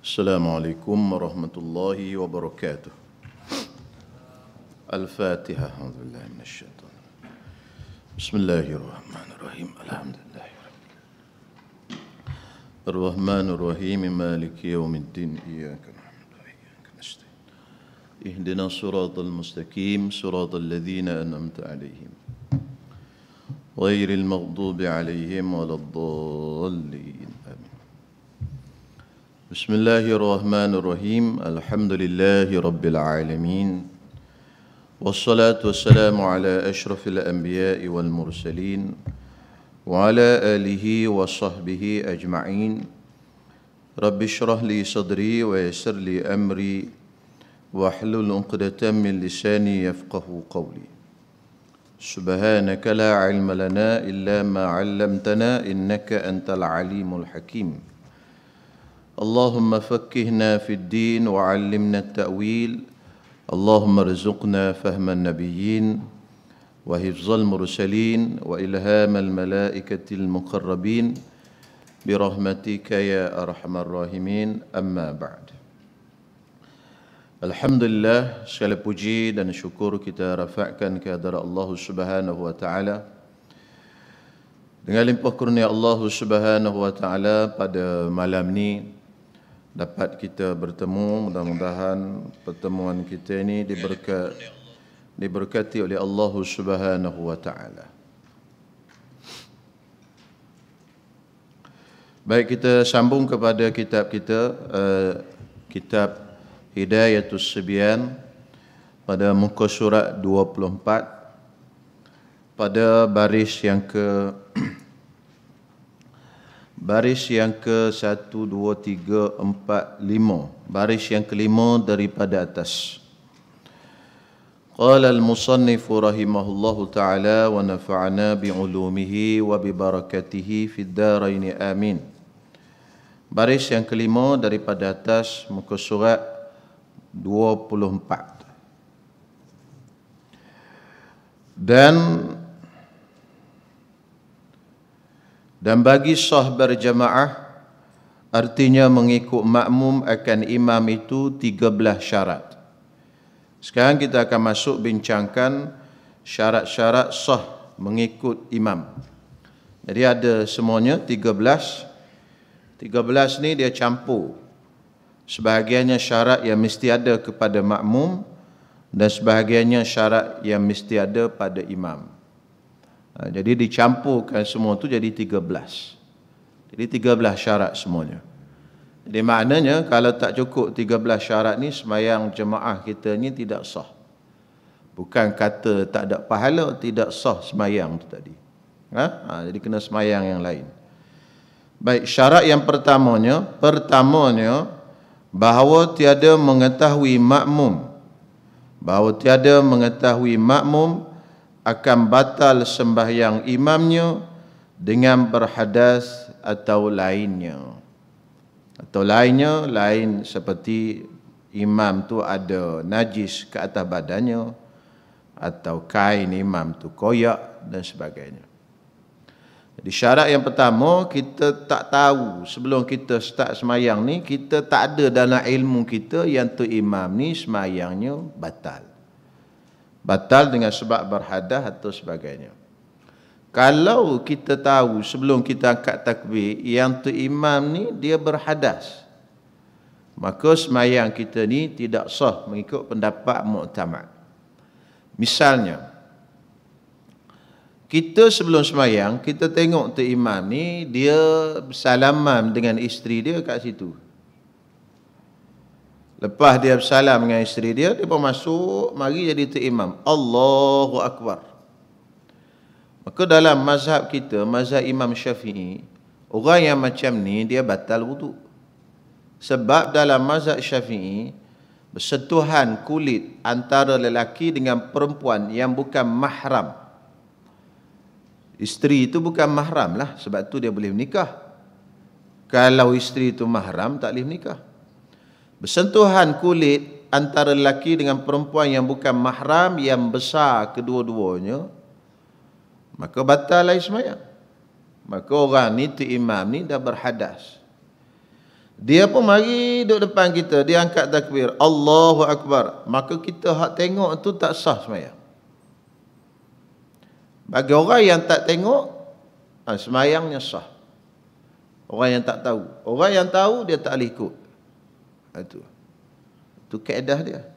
Assalamualaikum warahmatullahi wabarakatuh. Al-Fatihah. A'udzubillahi minasyaitonir rajim. Bismillahirrahmanirrahim. Alhamdulillahirabbil Ar-Rahmanir Rahim. Maliki yaumiddin. Iyyaka na'budu wa iyyaka nasta'in. Ihdinas siratal mustaqim, siratal ladzina an'amta 'alaihim ghairil maghdubi 'alaihim waladdallin. Amin. Bismillahirrahmanirrahim. Alhamdulillahi rabbil alamin. Wassalatu wassalamu ala asyrafil anbiya'i wal mursalin wa ala alihi wa sahbihi ajma'in. Rabbi shrah li sadri wa yassir li amri wahlul 'uqdatam min lisani yafqahu qawli. Subhanaka la 'ilma lana illa ma 'allamtana innaka antal alimul hakim. Allahumma fakkihna fid din wa 'allimna at-ta'wil. Allahumma rizqna fahman nabiyyin wa hifzal mursalin wa ilhamal malaikatil muqarrabin birahmatika ya arhamar rahimin. Amma ba'd. Alhamdulillah, segala puji dan syukur kita rafa'kan kehadirat Allah Subhanahu wa taala. Dengan limpah kurnia Allah Subhanahu wa taala pada malam ni dapat kita bertemu. Mudah-mudahan pertemuan kita ini diberkati oleh Allah Subhanahu wa taala. Baik, kita sambung kepada kitab kita, kitab Hidayatus Sibyan, pada muka surat 24 pada baris yang ke 1, 2, 3, 4, 5. Baris yang kelima daripada atas. Qala al-musannifu rahimahullahu ta'ala wa nafa'ana bi'ulumihi wa bibarakatihi fid darain amin. Baris yang kelima daripada atas, muka surat 24. Dan bagi sah berjamaah, artinya mengikut makmum akan imam itu 13 syarat. Sekarang kita akan masuk bincangkan syarat-syarat sah mengikut imam. Jadi ada semuanya 13. 13 ni dia campur. Sebahagiannya syarat yang mesti ada kepada makmum dan sebahagiannya syarat yang mesti ada pada imam. Jadi dicampurkan semua tu jadi 13. Jadi 13 syarat semuanya. Jadi maknanya kalau tak cukup 13 syarat ni, sembahyang jemaah kita ni tidak sah. Bukan kata tak ada pahala, tidak sah sembahyang tu tadi. Jadi kena sembahyang yang lain. Baik, syarat yang pertamanya bahawa tiada mengetahui makmum akan batal sembahyang imamnya dengan berhadas atau lainnya. Lain seperti imam tu ada najis ke atas badannya, atau kain imam tu koyak dan sebagainya. Jadi syarat yang pertama, kita tak tahu sebelum kita start sembahyang ni, kita tak ada dalam ilmu kita yang tu imam ni sembahyangnya batal. Batal dengan sebab berhadas atau sebagainya. Kalau kita tahu sebelum kita angkat takbir yang tu imam ni dia berhadas, maka sembahyang kita ni tidak sah mengikut pendapat muktamad. Misalnya, kita sebelum sembahyang kita tengok tu imam ni dia bersalaman dengan isteri dia kat situ. Lepas dia bersalam dengan isteri dia, dia pun masuk, mari jadi tu imam. Allahu Akbar. Maka dalam mazhab kita, mazhab Imam Syafi'i, orang yang macam ni dia batal wuduk. Sebab dalam mazhab Syafi'i, bersentuhan kulit antara lelaki dengan perempuan yang bukan mahram. Isteri itu bukan mahram lah, sebab tu dia boleh menikah. Kalau isteri itu mahram, tak boleh menikah. Bersentuhan kulit antara lelaki dengan perempuan yang bukan mahram, yang besar kedua-duanya, maka batal lah sembahyang. Maka orang ni tu imam ni dah berhadas. Dia pun mari duduk depan kita, dia angkat takbir, Allahu Akbar. Maka kita hak tengok tu tak sah sembahyang. Bagi orang yang tak tengok, sembahyangnya sah. Orang yang tak tahu. Orang yang tahu, dia tak boleh ikut. Itu kaedah dia.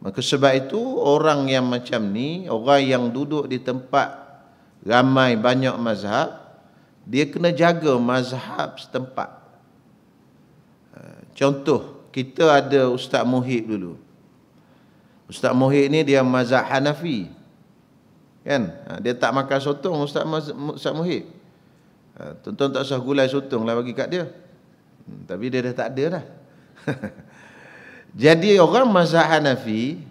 Maka sebab itu, orang yang macam ni, orang yang duduk di tempat ramai banyak mazhab, dia kena jaga mazhab setempat. Contoh, kita ada Ustaz Muhib dulu. Ustaz Muhib ni dia mazhab Hanafi. Kan? Dia tak makan sotong Ustaz Muhib. Tuan-tuan tak usah gulai sotong lah bagi kat dia. Tapi dia dah tak ada dah. Jadi orang mazhab Hanafi,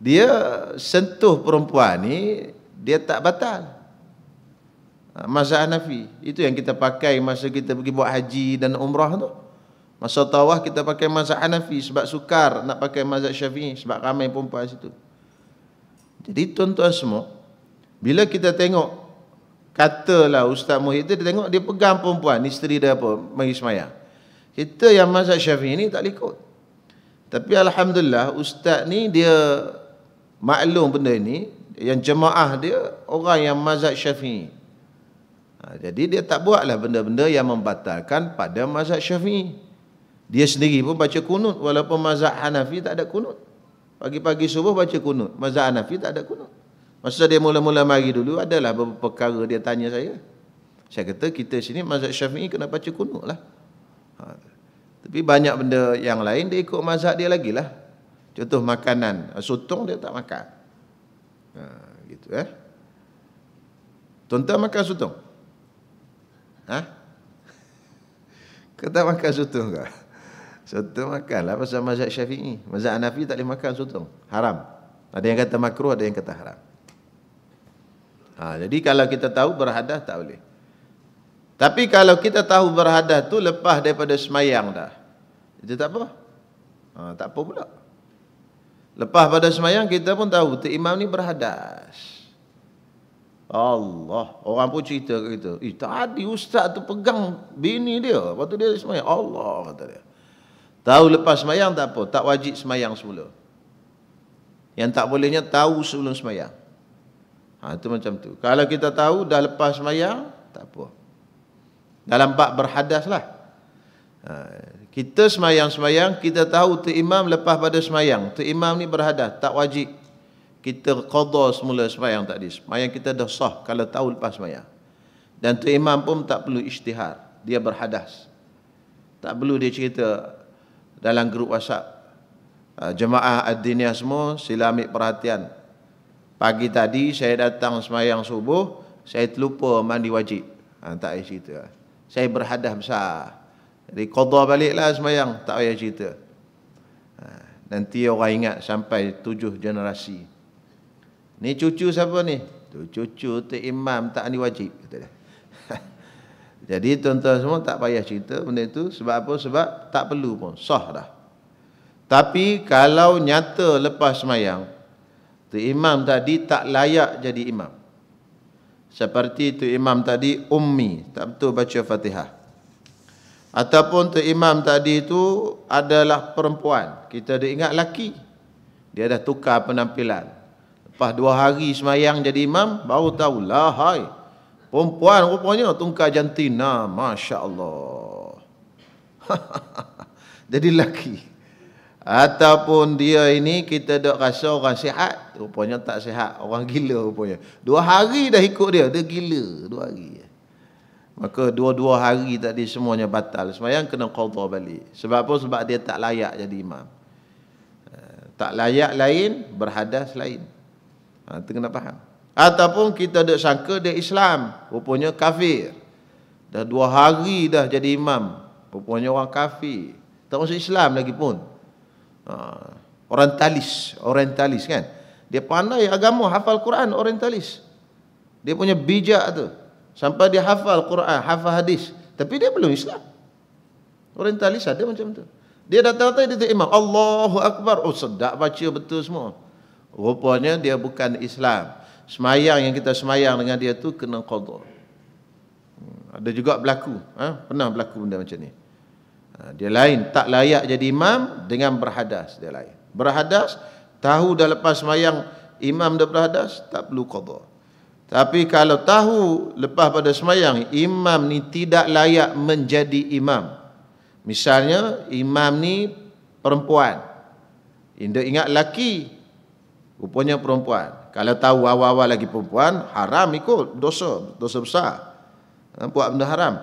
dia sentuh perempuan ni, dia tak batal. Mazhab Hanafi. Itu yang kita pakai masa kita pergi buat haji dan umrah tu. Masa tawaf kita pakai mazhab Hanafi sebab sukar nak pakai mazhab Syafi'i sebab ramai perempuan situ. Jadi tuan-tuan semua, bila kita tengok, katalah Ustaz Muhyiddin, dia tengok dia pegang perempuan, isteri dia apa, mari semayang. Kita yang mazhab Syafi'i ni tak ikut. Tapi Alhamdulillah, Ustaz ni dia maklum benda ni, yang jemaah dia orang yang mazhab Syafi'i. Jadi dia tak buatlah benda-benda yang membatalkan pada mazhab Syafi'i. Dia sendiri pun baca kunut, walaupun mazhab Hanafi tak ada kunut. Pagi-pagi subuh baca kunut, mazhab Hanafi tak ada kunut. Masa dia mula-mula mari dulu, adalah beberapa perkara dia tanya saya. Saya kata kita sini mazhab Syafi'i kena baca kunut lah. Tapi banyak benda yang lain dia ikut mazhab dia lagi lah. Contoh makanan, sotong dia tak makan. Gitu Tuan-tuan makan sotong? Kau tak makan sotong ke? Sotong makan lah pasal mazhab Syafi'i. Mazhab Hanafi tak boleh makan sotong. Haram. Ada yang kata makruh, ada yang kata haram. Jadi kalau kita tahu berhadas tak boleh. Tapi kalau kita tahu berhadas tu lepas daripada semayang dah, itu tak apa. Tak apa pula. Lepas pada semayang kita pun tahu tu imam ni berhadas. Allah, orang pun cerita ke kita, tadi ustaz tu pegang bini dia, lepas tu dia semayang. Allah, kata dia. Tahu lepas semayang tak apa, tak wajib semayang semula. Yang tak bolehnya tahu sebelum semayang. Itu macam tu. Kalau kita tahu dah lepas semayang, tak apa. Dalam bab berhadas lah. Kita semayang-semayang, kita tahu tu imam lepas pada semayang. Tu imam ni berhadas, tak wajib kita qada semula semayang tadi. Semayang kita dah sah kalau tahu lepas semayang. Dan tu imam pun tak perlu isytihar, dia berhadas. Tak perlu dia cerita dalam grup WhatsApp. Jemaah ad-diniyah semua, sila ambil perhatian. Pagi tadi saya datang semayang subuh, saya terlupa mandi wajib. Tak payah cerita. Saya berhadas besar. Jadi qada baliklah semayang, tak payah cerita. Nanti orang ingat sampai 7 generasi. Ni cucu siapa ni? Tu cucu tu imam tak mandi wajib, kata dia. Jadi tuan-tuan semua tak payah cerita benda itu. Sebab apa? Sebab tak perlu pun, sah dah. Tapi kalau nyata lepas semayang, tu imam tadi tak layak jadi imam. Seperti tu imam tadi ummi, tak betul baca Fatihah. Ataupun tu imam tadi itu adalah perempuan, kita dah ingat laki, dia dah tukar penampilan. Lepas 2 hari semayang jadi imam, baru tahu, lahai, perempuan rupanya tungkar jantina, Masya Allah. Jadi laki. Ataupun dia ini kita dok rasa orang sihat, rupanya tak sihat, orang gila rupanya. 2 hari dah ikut dia, dia gila 2 hari. Maka 2 hari tadi semuanya batal. Semayang kena qada balik. Sebab apa? Sebab dia tak layak jadi imam. Tak layak lain, berhadas lain. Itu kena faham. Ataupun kita dok sangka dia Islam, rupanya kafir. Dah 2 hari dah jadi imam, rupanya orang kafir. Tak masuk Islam lagi pun. Orientalis kan. Dia pandai agama, hafal Quran, orientalis. Dia punya bijak tu. Sampai dia hafal Quran, hafal hadis. Tapi dia belum Islam. Orientalis ada macam tu. Dia datang-datang dia tu imam. Allahu Akbar. Oh sedap baca betul semua. Rupanya dia bukan Islam. Semayang yang kita semayang dengan dia tu kena qada. Ada juga berlaku. Pernah berlaku benda macam ni. Dia lain, tak layak jadi imam dengan berhadas, dia lain. Berhadas, tahu dah lepas semayang imam dah berhadas, tak perlu qada. Tapi kalau tahu lepas pada semayang imam ni tidak layak menjadi imam. Misalnya imam ni perempuan, dia ingat laki, rupanya perempuan. Kalau tahu awal-awal lagi perempuan, haram ikut, dosa besar. Buat benda haram.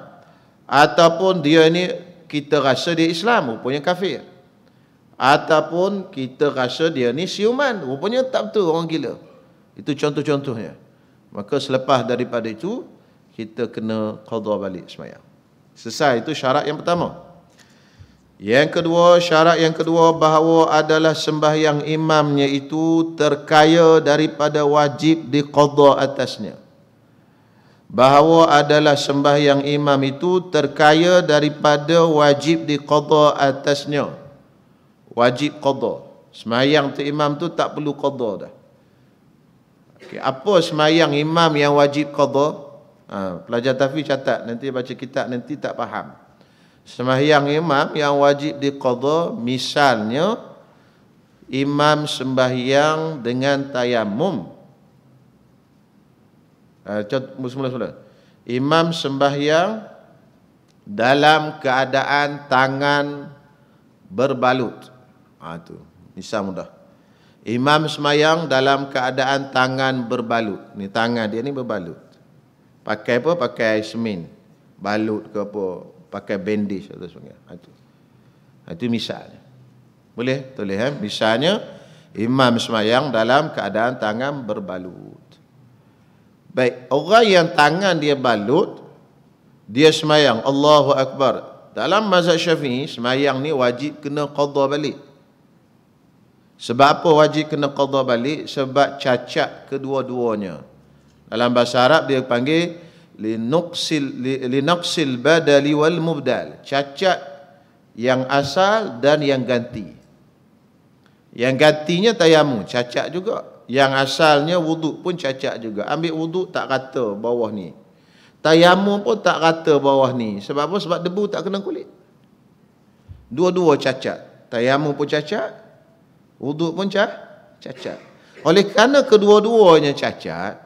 Ataupun dia ni kita rasa dia Islam, rupanya kafir. Ataupun kita rasa dia ni siuman, rupanya tak betul, orang gila. Itu contoh-contohnya. Maka selepas daripada itu, kita kena qada balik sembahyang. Selesai, itu syarat yang pertama. Yang kedua, syarat yang kedua bahawa adalah sembahyang imamnya itu terkaya daripada wajib diqada atasnya. Bahawa adalah sembahyang imam itu terkaya daripada wajib diqada atasnya. Wajib qada. Sembahyang tu imam tu tak perlu qada dah. Okay, apa sembahyang imam yang wajib qada? Pelajar tahfiz catat, nanti baca kitab nanti tak faham. Sembahyang imam yang wajib diqada, misalnya imam sembahyang dengan tayamum. Semula-semula. Imam sembahyang dalam keadaan tangan berbalut. Tu misal mudah. Imam sembahyang dalam keadaan tangan berbalut. Ni tangan dia ni berbalut. Pakai apa? Pakai semen. Balut ke apa? Pakai bandage atau sebagainya. Itu misalnya. Boleh? Boleh. Misalnya imam sembahyang dalam keadaan tangan berbalut. Baik, orang yang tangan dia balut, dia sembahyang Allahu Akbar. Dalam mazhab Syafi'i, sembahyang ni wajib kena qada balik. Sebab apa wajib kena qada balik? Sebab cacat kedua-duanya. Dalam bahasa Arab dia panggil linaqsil badali wal mubdal. Cacat yang asal dan yang ganti. Yang gantinya tayamum, cacat juga. Yang asalnya wuduk pun cacat juga. Ambil wuduk tak rata bawah ni. Tayamum pun tak rata bawah ni. Sebab apa? Sebab debu tak kena kulit. Dua-dua cacat. Tayamum pun cacat, wuduk pun cacat. Oleh kerana kedua-duanya cacat,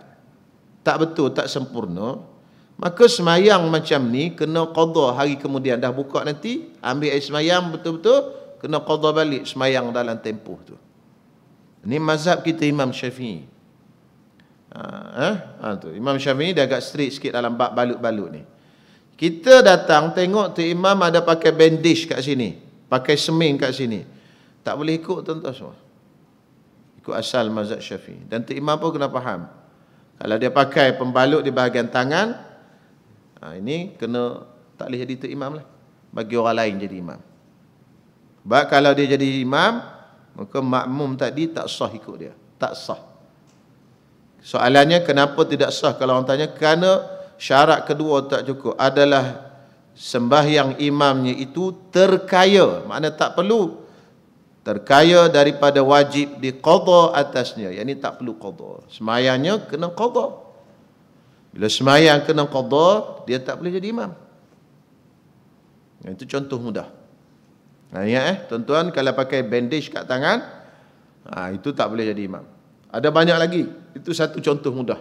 tak betul, tak sempurna, maka semayang macam ni kena qada hari kemudian. Dah buka nanti, ambil air semayang betul-betul, kena qada balik semayang dalam tempoh tu. Ini mazhab kita Imam Syafi'i. Tu. Imam Syafi'i dia agak strict sikit dalam bab balut-balut ni. Kita datang tengok tu imam ada pakai bandage kat sini, pakai semen kat sini. Tak boleh ikut tuan-tuan semua. Ikut asal mazhab Syafi'i. Dan tu imam pun kena faham. Kalau dia pakai pembalut di bahagian tangan, ini kena tak boleh jadi tu imam lah. Bagi orang lain jadi imam. Sebab kalau dia jadi imam, maka makmum tadi tak sah ikut dia. Tak sah. Soalannya kenapa tidak sah? Kalau orang tanya, kerana syarat kedua tak cukup. Adalah sembahyang imamnya itu terkaya. Makna tak perlu. Terkaya daripada wajib diqada atasnya. Yang ini tak perlu qada. Sembahyangnya kena qada. Bila sembahyang kena qada, dia tak boleh jadi imam. Itu contoh mudah. Ingat tuan-tuan, kalau pakai bandage kat tangan, itu tak boleh jadi imam. Ada banyak lagi. Itu satu contoh mudah.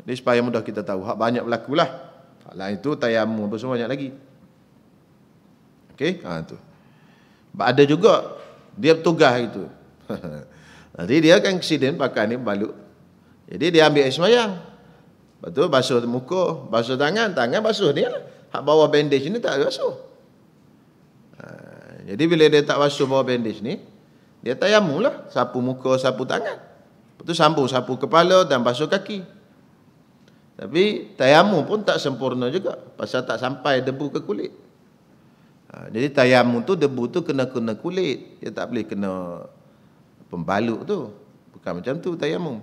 Jadi supaya mudah kita tahu. Hak banyak berlaku lah. Lain itu tayamum apa semua banyak lagi. Okey, tu. Ada juga dia bertugas itu. Nanti dia kan accident pakai ni balut. Jadi dia ambil air semayang. Betul, basuh muka, basuh tangan, basuh dia lah. Hak bawah bandage ni tak basuh. Jadi bila dia tak basuh bawah bandage ni, dia tayamum lah. Sapu muka, sapu tangan. Lepas tu sambung sapu kepala dan basuh kaki. Tapi tayamum pun tak sempurna juga. Pasal tak sampai debu ke kulit. Jadi tayamum tu, debu tu kena kulit. Dia tak boleh kena pembalut tu. Bukan macam tu tayamum.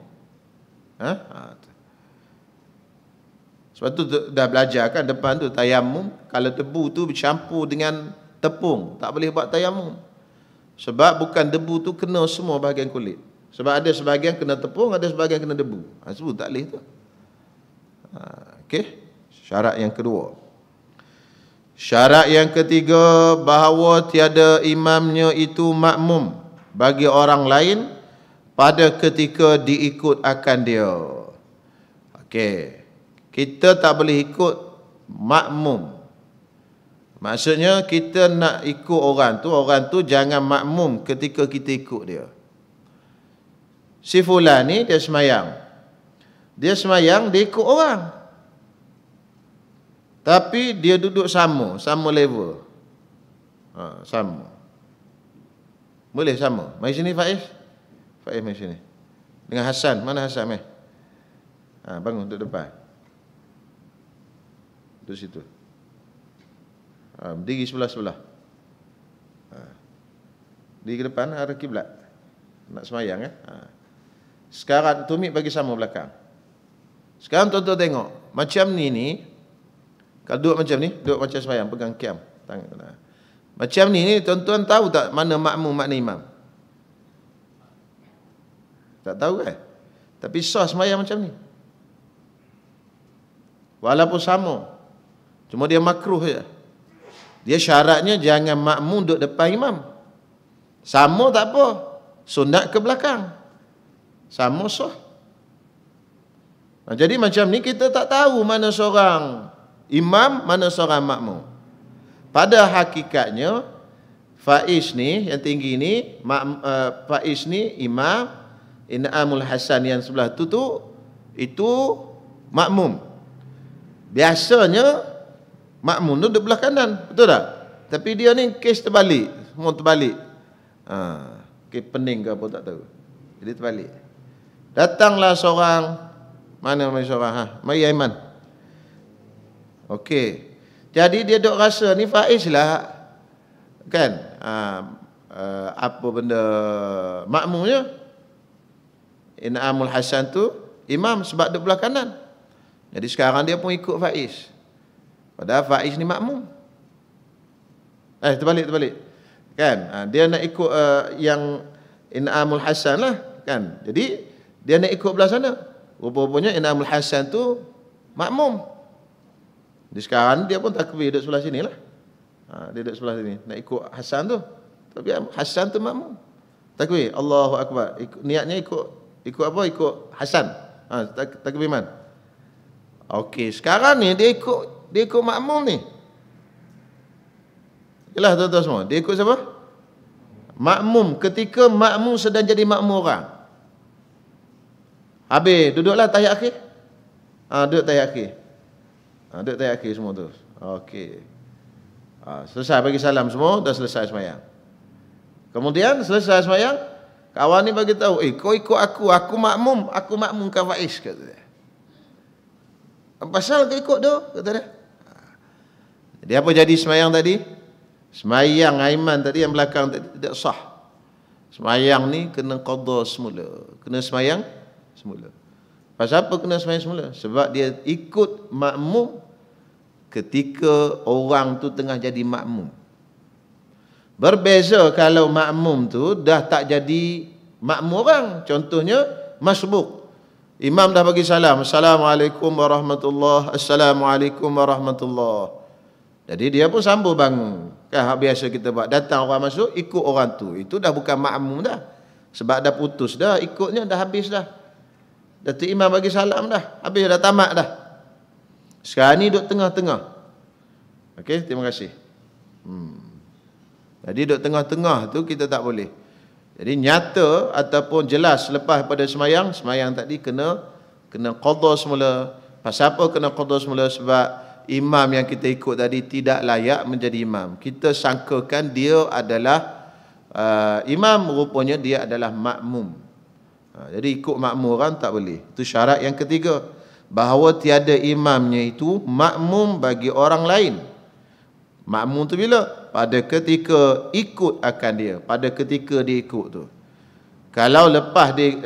Sebab tu dah belajar kan depan tu tayamum. Kalau debu tu bercampur dengan tepung, tak boleh buat tayamum. Sebab bukan debu tu kena semua bahagian kulit. Sebab ada sebahagian kena tepung, ada sebahagian kena debu. Sebab tak boleh tu. Okey. Syarat yang kedua. Syarat yang ketiga, bahawa tiada imamnya itu makmum bagi orang lain pada ketika diikut akan dia. Okey. Kita tak boleh ikut makmum. Maksudnya kita nak ikut orang tu jangan makmum ketika kita ikut dia. Si fulan ni dia semayang. Dia ikut orang. Tapi dia duduk sama level. Sama. Boleh sama. Mari sini Faiz. Faiz mari sini. Dengan Hasan. Mana Hasan meh? Bangun duduk depan. Duduk situ. Berdiri sebelah-sebelah. Di depan arah kiblat. Nak semayang Sekarang tumit bagi sama belakang. Sekarang tuan-tuan tengok. Macam ni. Kalau duduk macam ni, duduk macam semayang, pegang kiam. Tangan. Macam ni tuan-tuan tahu tak mana makmum, mana imam? Tak tahu kan? Tapi sah semayang macam ni. Walaupun sama. Cuma dia makruh je. Dia syaratnya jangan makmum duduk depan imam. Sama tak apa. Sunat ke belakang. Sama sah. Jadi macam ni kita tak tahu mana seorang imam, mana seorang makmum. Pada hakikatnya, Faiz ni, yang tinggi ni, Faiz ni imam, In'amul Hasan yang sebelah tu itu makmum. Biasanya, makmum tu duduk belah kanan, betul tak? Tapi dia ni kes terbalik, semua terbalik. Kes pening ke apa tak tahu. Jadi terbalik. Datanglah seorang, mana seorang? Mari Aiman. Okey. Jadi dia duk rasa ni Faiz lah. Kan? Apa benda makmumnya? In'amul Hasan tu imam sebab duduk belah kanan. Jadi sekarang dia pun ikut Faiz. Padahal Faiz ni makmum. Terbalik. Kan? Dia nak ikut yang In'amul Hasan lah. Kan? Jadi dia nak ikut belah sana. Rupa-rupanya In'amul Hasan tu makmum. Di sekarang dia pun takbir duduk sebelah sini lah. Dia duduk sebelah sini. Nak ikut Hasan tu. Tapi Hasan tu makmum. Takbir. Allahu Akbar. Niatnya ikut apa? Ikut Hasan. Takbir man. Okey. Sekarang ni dia ikut makmum ni. Yalah tuan-tuan semua. Dia ikut siapa? Makmum. Ketika makmum sedang jadi makmum orang. Habis. Duduklah tahiyat akhir. Duduk tahiyat akhir. Duduk tahiyat akhir semua tu. Okey. Selesai bagi salam semua, dah selesai semayang. Kemudian selesai semayang, kawan ni bagi tahu, kau ikut aku makmum kau Faiz, kata dia. Pasal kau ikut tu, kata dia. Jadi apa jadi semayang tadi? Semayang Aiman tadi yang belakang tadi tidak sah. Semayang ni kena qada semula. Kena semayang semula. Pasal apa kena semayang semula? Sebab dia ikut makmum ketika orang tu tengah jadi makmum. Berbeza kalau makmum tu dah tak jadi makmum orang. Contohnya masbuk. Imam dah bagi salam. Assalamualaikum warahmatullahi. Assalamualaikum warahmatullahi. Jadi dia pun sambung bangun. Kan biasa kita buat. Datang orang masuk, ikut orang tu. Itu dah bukan makmum dah. Sebab dah putus dah. Ikutnya dah habis dah. Datuk Imam bagi salam dah. Habis dah tamat dah. Sekarang ni duduk tengah-tengah. Okey, terima kasih. Jadi duduk tengah-tengah tu kita tak boleh. Jadi nyata ataupun jelas lepas pada semayang tadi kena qada semula. Pasal apa kena qada semula? Sebab imam yang kita ikut tadi tidak layak menjadi imam. Kita sangkakan dia adalah imam, rupanya dia adalah makmum. Jadi ikut makmum orang tak boleh. Itu syarat yang ketiga. Bahawa tiada imamnya itu makmum bagi orang lain. Makmum tu bila? Pada ketika ikut akan dia. Pada ketika dia ikut tu. Kalau lepas dia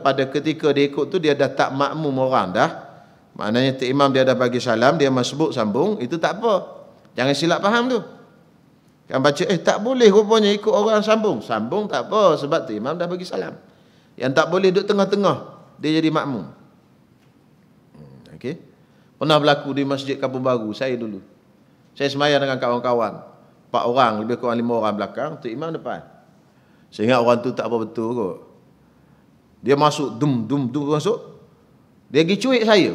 pada ketika dia ikut tu dia dah tak makmum orang dah. Maknanya tu imam dia dah bagi salam, dia masbuk sambung, itu tak apa. Jangan silap faham tu. Kan baca tak boleh rupanya ikut orang sambung. Sambung tak apa sebab tu imam dah bagi salam. Yang tak boleh duduk tengah-tengah, dia jadi makmum. Okey. Pernah berlaku di Masjid Kampung Baru, saya dulu. Saya semayang dengan kawan-kawan. 4 orang, lebih kurang 5 orang belakang, tu imam depan. Saya ingat orang tu tak apa betul kot. Dia masuk, dum masuk. Dia pergi cuik saya.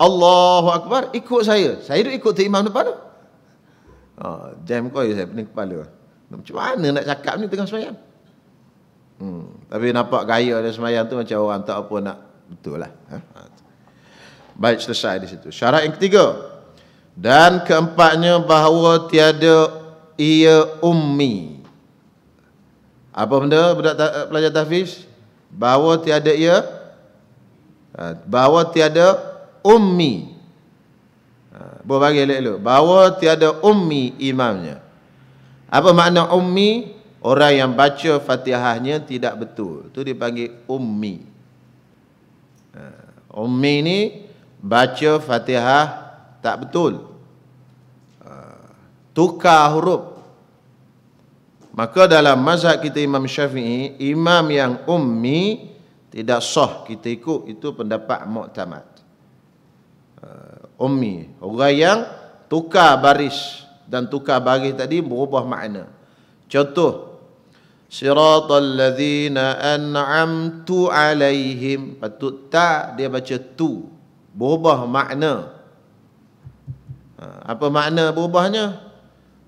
Allahu Akbar, ikut saya. Saya duk ikut tu imam depan tu. Jam kau saya pening kepala. Macam mana nak cakap ni tengah semayang? Tapi nampak gaya dia semayang tu macam orang tak apa nak betul lah. Baik, selesai di situ. Syarat yang ketiga. Dan keempatnya bahawa tiada ia ummi. Apa benda budak pelajar tahfiz? Bahawa tiada ia, bahawa tiada ummi. Boleh bagi elok-elok. Bahawa tiada ummi imamnya. Apa makna ummi? Orang yang baca Fatihahnya tidak betul. Itu dipanggil ummi. Ummi ni baca Fatihah tak betul. Tukar huruf. Maka dalam mazhab kita Imam Syafi'i, imam yang ummi tidak sah kita ikut. Itu pendapat mu'tamad. Ummi, orang yang tukar baris dan tukar baris tadi berubah makna. Contoh, siratal ladzina an'amtu alaihim. Patut tak dia baca tu, berubah makna. Apa makna berubahnya?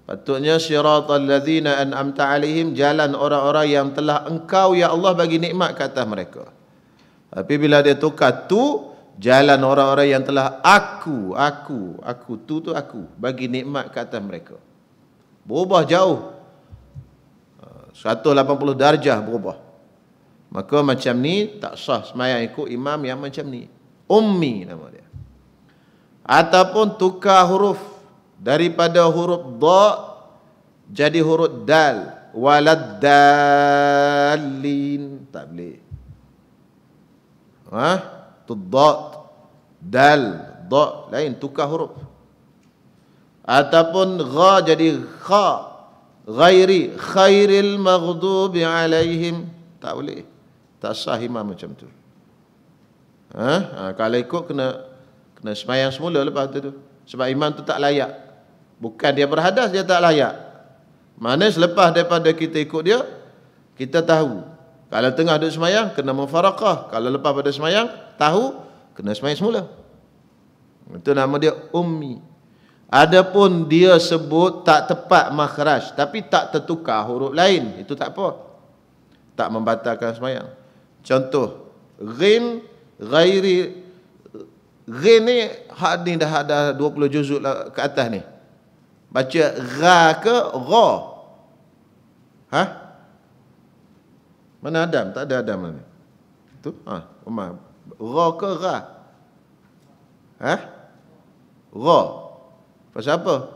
Patutnya siratal ladzina an'amta alaihim, jalan orang-orang yang telah engkau ya Allah bagi nikmat ke atas mereka. Tapi bila dia tukar tu, jalan orang-orang yang telah aku tu aku bagi nikmat ke atas mereka. Berubah jauh. 180 darjah berubah. Maka macam ni tak sah semayang ikut imam yang macam ni. Ummi nama dia. Ataupun tukar huruf daripada huruf dha jadi huruf dal, waladdallin, tak boleh. Tu dha, dal, dha lain, tukar huruf. Ataupun gha jadi kha, ghairi, khairil maghdubi alaihim, tak boleh. Tak sah imam macam tu. Kalau ikut kena semayang semula lepas tu. Sebab imam tu tak layak. Bukan dia berhadas, dia tak layak. Mana selepas daripada kita ikut dia, kita tahu. Kalau tengah duduk semayang, kena mufaraqah. Kalau lepas pada semayang, tahu, kena semayang semula. Itu nama dia ummi. Adapun dia sebut tak tepat makhraj, tapi tak tertukar huruf lain, itu tak apa. Tak membatalkan semayang. Contoh, ghin, ghairi. Ghin ni hak ni dah ada 20 juzuk ke atas ni. Baca ra ke ra? Mana Adam? Tak ada Adam mana? Tu? Umar. Ra ke ra? Ra. Pasal apa?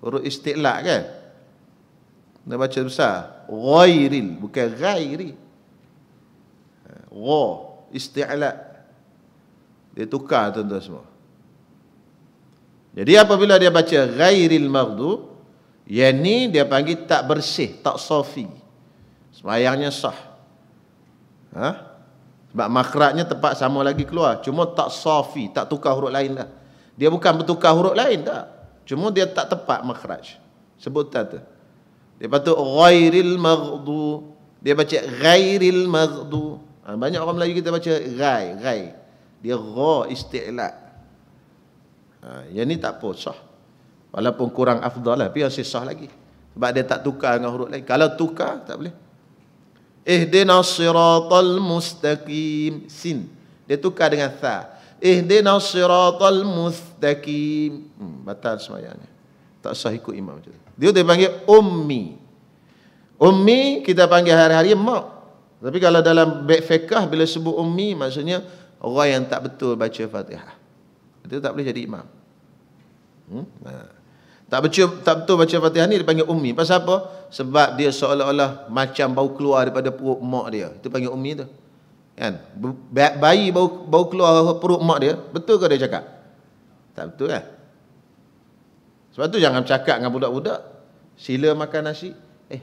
Huruf isti'la kan? Nak baca besar. Ghairil, bukan ghairi. Ra, isti'la. Dia tukar tuan-tuan semua. Jadi apabila dia baca ghairil maghdub, yang ni dia panggil tak bersih, tak safi. Semayangnya sah. Sebab makhrajnya tepat sama lagi keluar. Cuma tak safi, tak tukar huruf lain lah. Dia bukan bertukar huruf lain tak. Cuma dia tak tepat makhraj. Sebutan tu. Dia patut ghairil maghdub. Dia baca ghairil maghdub. Banyak orang Melayu kita baca ghai. Dia gha isti'la. Yang ni tak apa, sah. Walaupun kurang afdal lah, tapi masih sah lagi. Sebab dia tak tukar dengan huruf lain. Kalau tukar, tak boleh. Ihdinas siratal mustaqim. Sin. Dia tukar dengan tha. Ihdinas siratal mustaqim. Batal semayangnya. Tak sah ikut imam macam tu. Dia panggil ummi. Ummi kita panggil hari-hari mak. Tapi kalau dalam bab fiqh bila sebut ummi, maksudnya orang yang tak betul baca Fatihah. Itu tak boleh jadi imam. Tak betul baca Fatihah ni dipanggil ummi. Pasal apa? Sebab dia seolah-olah macam bau keluar daripada perut mak dia. Itu panggil ummi tu. Kan? Bayi bau keluar perut mak dia, betul ke dia cakap? Tak betul kan? Sebab tu jangan cakap dengan budak-budak, sila makan nasi.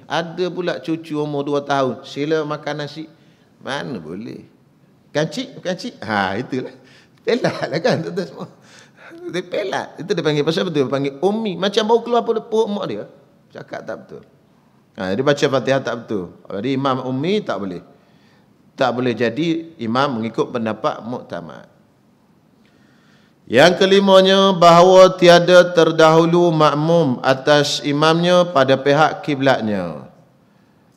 Ada pula cucu umur 2 tahun, sila makan nasi. Mana boleh? Kancik? Itulah. Pelah lah kan tuan-tuan semua. Dia pelat. Itu dia panggil, pasal betul dia panggil ummi. Macam baru keluar perut mak dia. Cakap tak betul. Dia baca Fatihah tak betul. Jadi imam ummi tak boleh. Tak boleh jadi imam mengikut pendapat muktamad. Yang kelimanya, bahawa tiada terdahulu makmum atas imamnya pada pihak kiblatnya.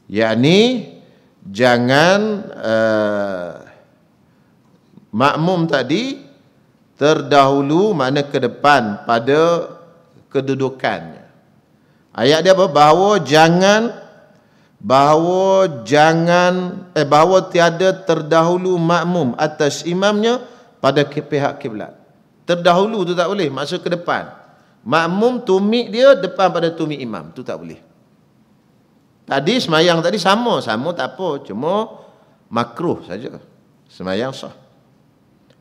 Yakni jangan makmum tadi terdahulu, makna ke depan pada kedudukannya. Ayat dia apa? Bahawa tiada terdahulu makmum atas imamnya pada pihak kiblat. Terdahulu tu tak boleh, maksud ke depan. Makmum tumit dia depan pada tumit imam, tu tak boleh. Tadi semayang tadi sama tak apa, cuma makruh saja. Semayang sah.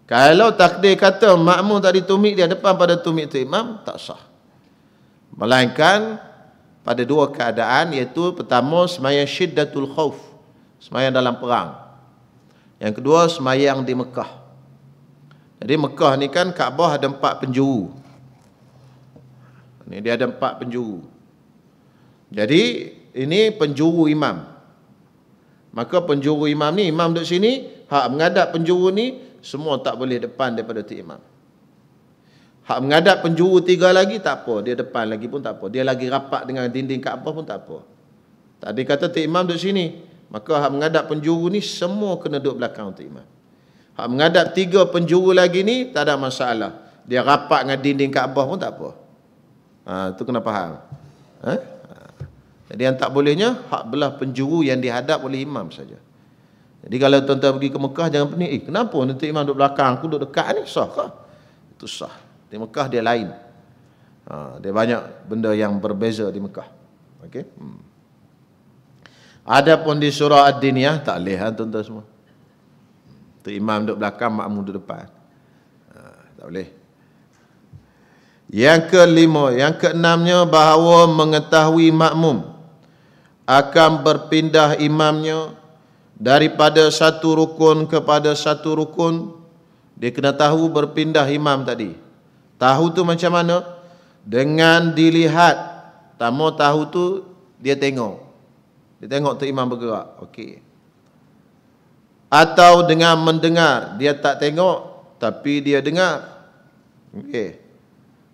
Kalau takdir kata makmum tadi tumit dia depan pada tumit tu imam, tak sah. Melainkan pada dua keadaan, iaitu pertama semayang syiddatul khauf, semayang dalam perang. Yang kedua semayang di Mekah. Jadi Mekah ni kan Kaabah ada 4 penjuru. Ni dia ada 4 penjuru. Jadi ini penjuru imam. Maka penjuru imam ni, imam duduk sini, hak menghadap penjuru ni semua tak boleh depan daripada tu imam. Hak menghadap penjuru 3 lagi tak apa, dia depan lagi pun tak apa. Dia lagi rapat dengan dinding Kaabah pun tak apa. Tadi kata tu imam duduk sini, maka hak menghadap penjuru ni semua kena duduk belakang tu imam. Hak menghadap 3 penjuru lagi ni tak ada masalah. Dia rapat dengan dinding Kaabah pun tak apa. Tu kena faham. Jadi yang tak bolehnya hak belah penjuru yang dihadap oleh imam saja. Jadi kalau tuan-tuan pergi ke Mekah jangan pening, kenapa nanti imam duduk belakang, aku duduk dekat ni, sah ke? Itu sah. Di Mekah dia lain. Dia banyak benda yang berbeza di Mekah. Okey. Adapun di surah Ad-Diniyah tak boleh tuan-tuan semua. Tu imam duduk belakang, makmum duduk depan. Tak boleh. Yang kelima, yang keenamnya, bahawa mengetahui makmum akan berpindah imamnya daripada satu rukun kepada satu rukun. Dia kena tahu berpindah imam tadi. Tahu tu macam mana? Dengan dilihat. Tahu tu dia tengok. Dia tengok tu imam bergerak. Okey. Atau dengan mendengar, dia tak tengok tapi dia dengar. Okey.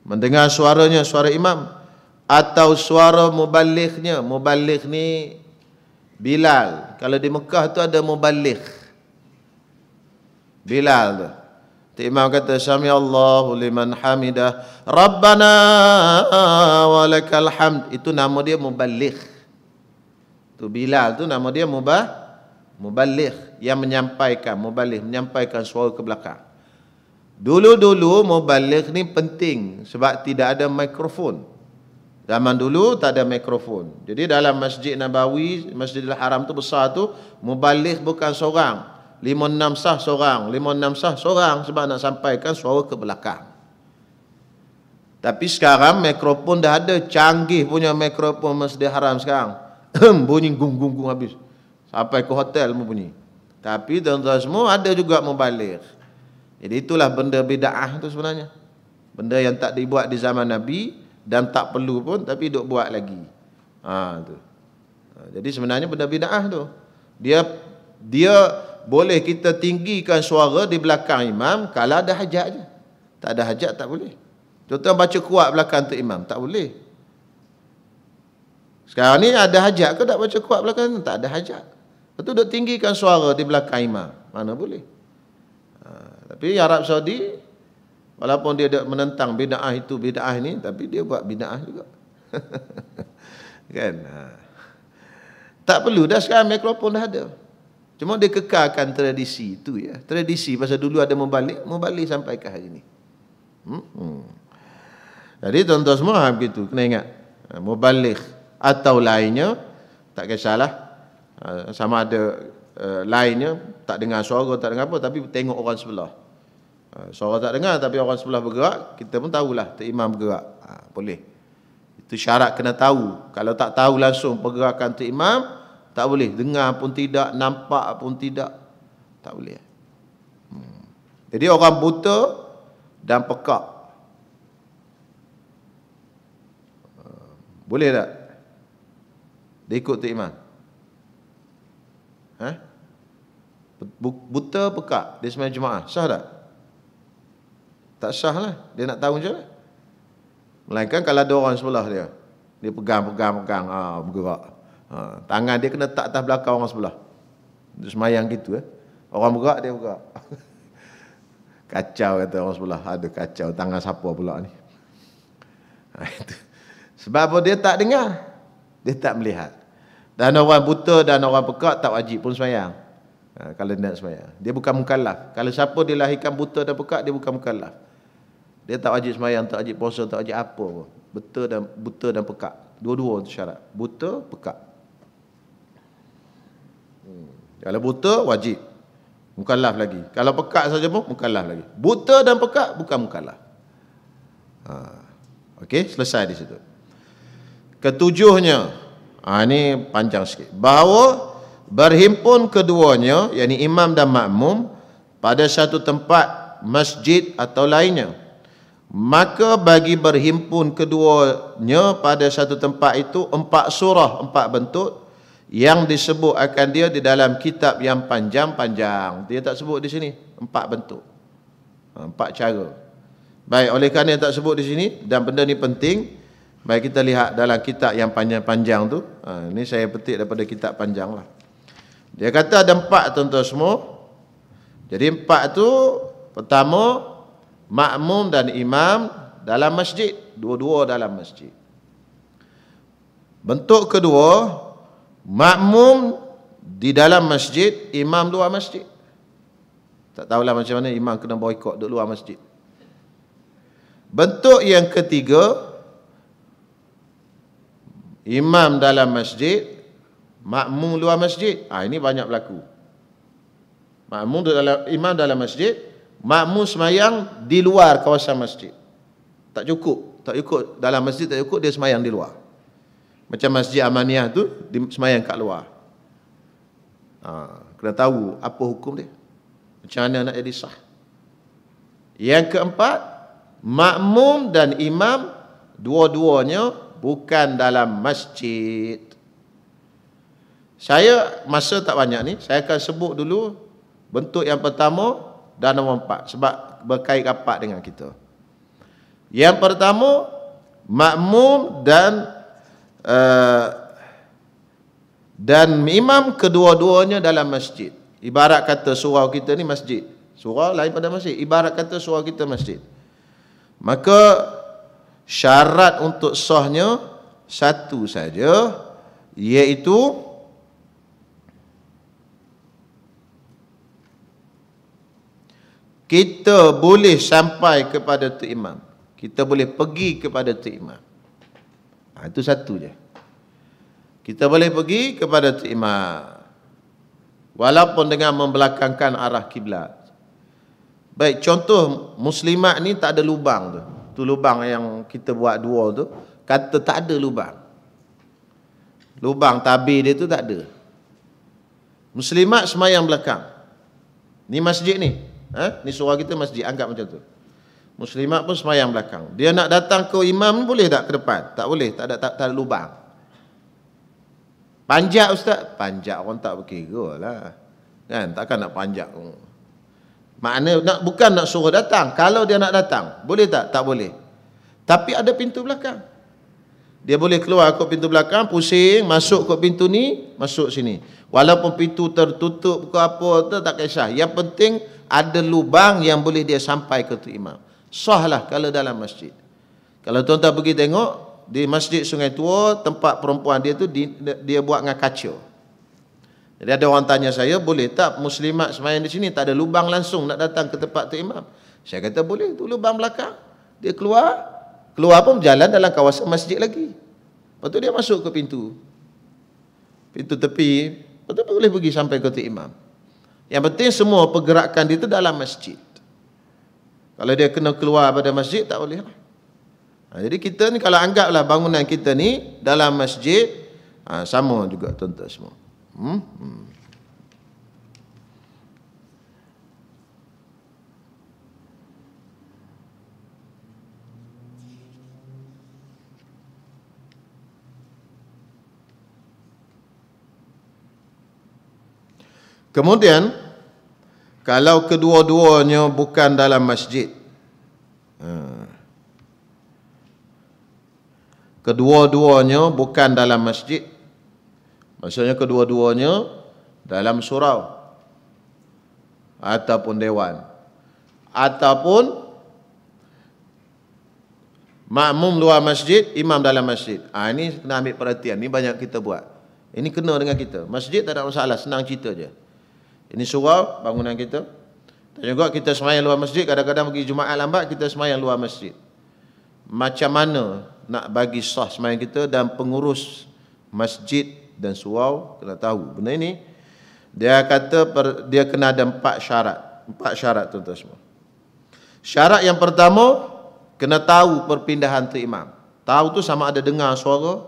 Mendengar suaranya, suara imam, atau suara mubalighnya. Mubaligh ni Bilal. Kalau di Mekah tu ada mubaligh. Bilal tu. Imam kata sami Allahu liman hamidah, Rabbana walakal hamd. Itu nama dia mubaligh. Tu Bilal tu nama dia mubaligh, yang menyampaikan, mubaligh menyampaikan suara ke belakang. Dulu-dulu mubaligh ni penting sebab tidak ada mikrofon. Zaman dulu tak ada mikrofon. Jadi dalam Masjid Nabawi, Masjidil Haram tu besar tu, mubaligh bukan seorang, 5-6 sah seorang, 5-6 sah seorang, sebab nak sampaikan suara ke belakang. Tapi sekarang mikrofon dah ada, canggih punya mikrofon Masjidil Haram sekarang. Bunyi gung-gung habis. Sampai ke hotel pun bunyi. Tapi tuan-tuan semua ada juga mubaligh. Jadi itulah benda bid'ah tu sebenarnya. Benda yang tak dibuat di zaman Nabi dan tak perlu pun, tapi duk buat lagi. Tu. Jadi sebenarnya benda bid'ah tu. Dia boleh kita tinggikan suara di belakang imam kalau ada hajat je. Tak ada hajat tak boleh. Tuan-tuan baca kuat belakang tu imam, tak boleh. Sekarang ni ada hajat ke tak baca kuat belakang tu? Tak ada hajat. Lepas tu duk tinggikan suara di belakang imam. Mana boleh. Tapi Arab Saudi, walaupun dia menentang bid'ah itu, bid'ah ini, tapi dia buat bid'ah juga. Kan? Tak perlu dah sekarang mikrofon dah ada. Cuma dia kekalkan tradisi itu ya. Tradisi pasal dulu ada mubalik sampai ke hari ini. Jadi tuan-tuan semua begitu, kena ingat. Mubalik atau lainnya, tak kisahlah. Sama ada lainnya, tak dengar suara, tak dengar apa, tapi tengok orang sebelah. Suara tak dengar, tapi orang sebelah bergerak, kita pun tahulah, tu imam bergerak. Boleh. Itu syarat kena tahu. Kalau tak tahu langsung pergerakan tu imam, tak boleh. Dengar pun tidak, nampak pun tidak. Tak boleh. Jadi orang buta dan pekak, Boleh tak? Dia ikut tu imam. Ha? Buta pekak, dia sembahyang jemaah. Sah tak? Tak sah lah. Dia nak tahu macam mana? Melainkan kalau ada orang sebelah dia. Dia pegang, bergerak. Tangan dia kena tak atas belakang orang sebelah. Dia sembahyang gitu. Orang bergerak, dia bergerak. Kacau kata orang sebelah. Aduh kacau, tangan siapa pula ni. Itu. Sebab apa? Dia tak dengar. Dia tak melihat. Dan orang buta dan orang pekak tak wajib pun sembahyang. Kalau dia nak sembahyang. Dia bukan mukallaf. Kalau siapa dilahirkan buta dan pekak, dia bukan mukallaf. Dia tak wajib sembahyang, tak wajib puasa, tak wajib apa pun. Buta dan pekak. Dua-dua tu syarat. Buta, pekak. Kalau buta, wajib. Mukallaf lagi. Kalau pekak saja pun, mukallaf lagi. Buta dan pekak, bukan mukallaf. Okey, selesai di situ. Ketujuhnya, ini panjang sikit. Bahawa berhimpun keduanya, yakni imam dan makmum, pada satu tempat, masjid atau lainnya. Maka bagi berhimpun keduanya pada satu tempat itu 4 surah, 4 bentuk yang disebut akan dia di dalam kitab yang panjang-panjang. Dia tak sebut di sini 4 bentuk, 4 cara. Baik, oleh kerana dia tak sebut di sini dan benda ni penting, baik kita lihat dalam kitab yang panjang-panjang tu. Ini saya petik daripada kitab panjang lah. Dia kata ada 4 tuan-tuan semua. Jadi 4 tu, pertama, makmum dan imam dalam masjid. Dua-dua dalam masjid. Bentuk kedua, makmum di dalam masjid, imam luar masjid. Tak tahulah macam mana imam kena boikot duduk luar masjid. Bentuk yang ketiga, imam dalam masjid, makmum luar masjid. Ini banyak berlaku. Imam dalam masjid, makmum semayang di luar kawasan masjid. Tak cukup dalam masjid, tak cukup, dia semayang di luar. Macam Masjid Amaniyah tu, dia semayang kat luar. Kena tahu apa hukum dia, macam mana nak jadi sah. Yang keempat, makmum dan imam dua-duanya bukan dalam masjid. Saya masa tak banyak ni, saya akan sebut dulu bentuk yang pertama dan nombor 4 sebab berkait rapat dengan kita. Yang pertama, makmum dan imam kedua-duanya dalam masjid. Ibarat kata surau kita ni masjid. Surau lain pada masjid. Ibarat kata surau kita masjid. Maka syarat untuk sahnya satu saja, iaitu kita boleh sampai kepada tu imam. Kita boleh pergi kepada tu imam. Itu satu je. Kita boleh pergi kepada tu imam, walaupun dengan membelakangkan arah kiblat. Baik, contoh muslimat ni tak ada lubang tu. Tu lubang yang kita buat dua tu, kata tak ada lubang. Lubang tabir dia tu tak ada. Muslimat semayang belakang. Ni masjid ni. Ni surau kita masjid, anggap macam tu. Muslimat pun semayang belakang. Dia nak datang ke imam boleh tak ke depan? Tak boleh, tak ada lubang. Panjat ustaz? Panjat orang tak berkira lah. Kan? Takkan nak panjat. Makna bukan nak suruh datang. Kalau dia nak datang, boleh tak? Tak boleh. Tapi ada pintu belakang. Dia boleh keluar ke pintu belakang, pusing, masuk ke pintu ni, masuk sini. Walaupun pintu tertutup ke apa tu, tak kisah. Yang penting ada lubang yang boleh dia sampai ke tu imam. Sahlah kalau dalam masjid. Kalau tuan-tuan pergi tengok di Masjid Sungai Tua, tempat perempuan dia tu dia buat dengan kaca. Jadi ada orang tanya saya, boleh tak muslimat semayang di sini tak ada lubang langsung nak datang ke tempat tu imam? Saya kata boleh, tu lubang belakang. Dia keluar pun berjalan dalam kawasan masjid lagi. Lepas tu dia masuk ke pintu tepi, lepas tu boleh pergi sampai ke tu imam. Yang penting semua pergerakan dia tu dalam masjid. Kalau dia kena keluar pada masjid, tak boleh lah. Jadi kita ni kalau anggaplah bangunan kita ni dalam masjid, sama juga tuan-tuan semua. Kemudian, kalau kedua-duanya bukan dalam masjid, kedua-duanya bukan dalam masjid, maksudnya kedua-duanya dalam surau ataupun dewan, ataupun makmum luar masjid, imam dalam masjid. Ini kena ambil perhatian, ini banyak kita buat. Ini kena dengan kita. Masjid tak ada masalah, senang cerita je. Ini surau, bangunan kita. Dan juga kita semayang luar masjid, kadang-kadang pergi Jumaat lambat, kita semayang luar masjid. Macam mana nak bagi sah semayang kita, dan pengurus masjid dan surau kena tahu. Benda ini, dia kata dia kena ada 4 syarat. 4 syarat tuan-tuan semua. Syarat yang pertama, kena tahu perpindahan tu imam. Tahu tu sama ada dengar suara,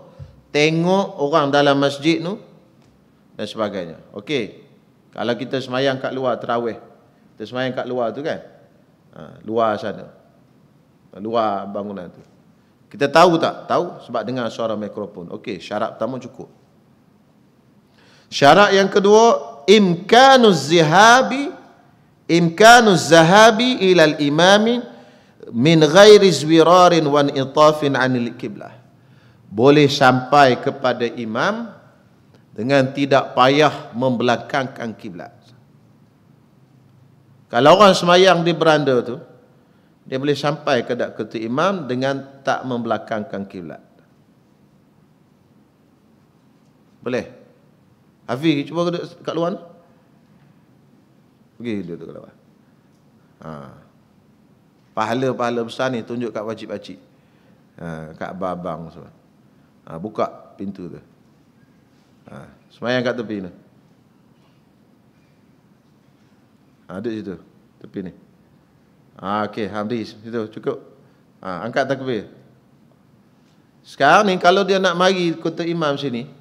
tengok orang dalam masjid tu, dan sebagainya. Okey. Kalau kita semayang kat luar tarawih, kita semayang kat luar tu kan, luar sana, luar bangunan tu, kita tahu tak? Tahu sebab dengar suara mikrofon. Okey, syarat pertama cukup. Syarat yang kedua, imkanuz zahabi ilal imami min ghairi zwirarin wan itafin anil qiblah. Boleh sampai kepada imam dengan tidak payah membelakangkan kiblat. Kalau orang semayang di beranda tu, dia boleh sampai ke tu imam dengan tak membelakangkan kiblat. Boleh? Hafiz, cuba duduk kat luar. Pergi duduk kat luar. Pahala-pahala besar ni tunjuk kat wajib-wajib. Kat abang semua. Buka pintu tu. Semayang kat tepi ni. Duduk situ, tepi ni. Okey, Hamdi, situ cukup. Angkat takbir. Sekarang ni kalau dia nak mari kota imam sini,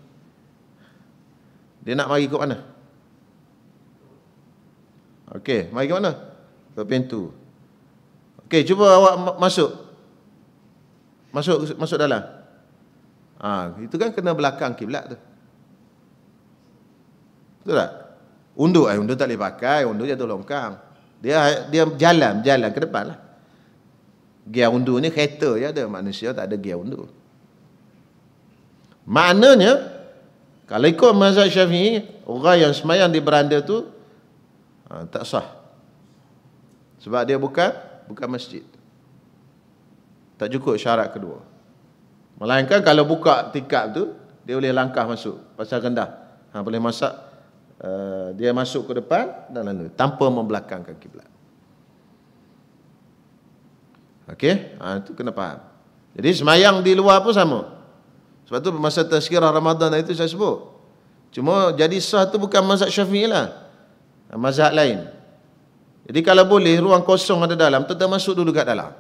dia nak mari ke mana? Okey, mari ke mana? Ke pintu. Okey, cuba awak masuk. Masuk dalam. Itu kan kena belakang kiblat tu. Betul tak? Undur tak boleh pakai, undur jatuh longkang. Dia jalan ke depan lah. Gear undur ni kereta je ada, manusia tak ada gear undur. Maknanya, kalau ikut mazhab Syafi'i, orang yang semayang di beranda tu tak sah. Sebab dia bukan masjid. Tak cukup syarat kedua. Melainkan kalau buka tikap tu, dia boleh langkah masuk pasal rendah. Boleh masak. Dia masuk ke depan dan lalu tanpa membelakangkan kiblat. Okey, itu kena faham. Jadi semayang di luar pun sama. Sebab tu masa tazkirah Ramadan itu saya sebut. Cuma jadi sah tu bukan mazhab Syafi'i lah. Mazhab lain. Jadi kalau boleh ruang kosong ada dalam, tetap masuk dulu kat dalam.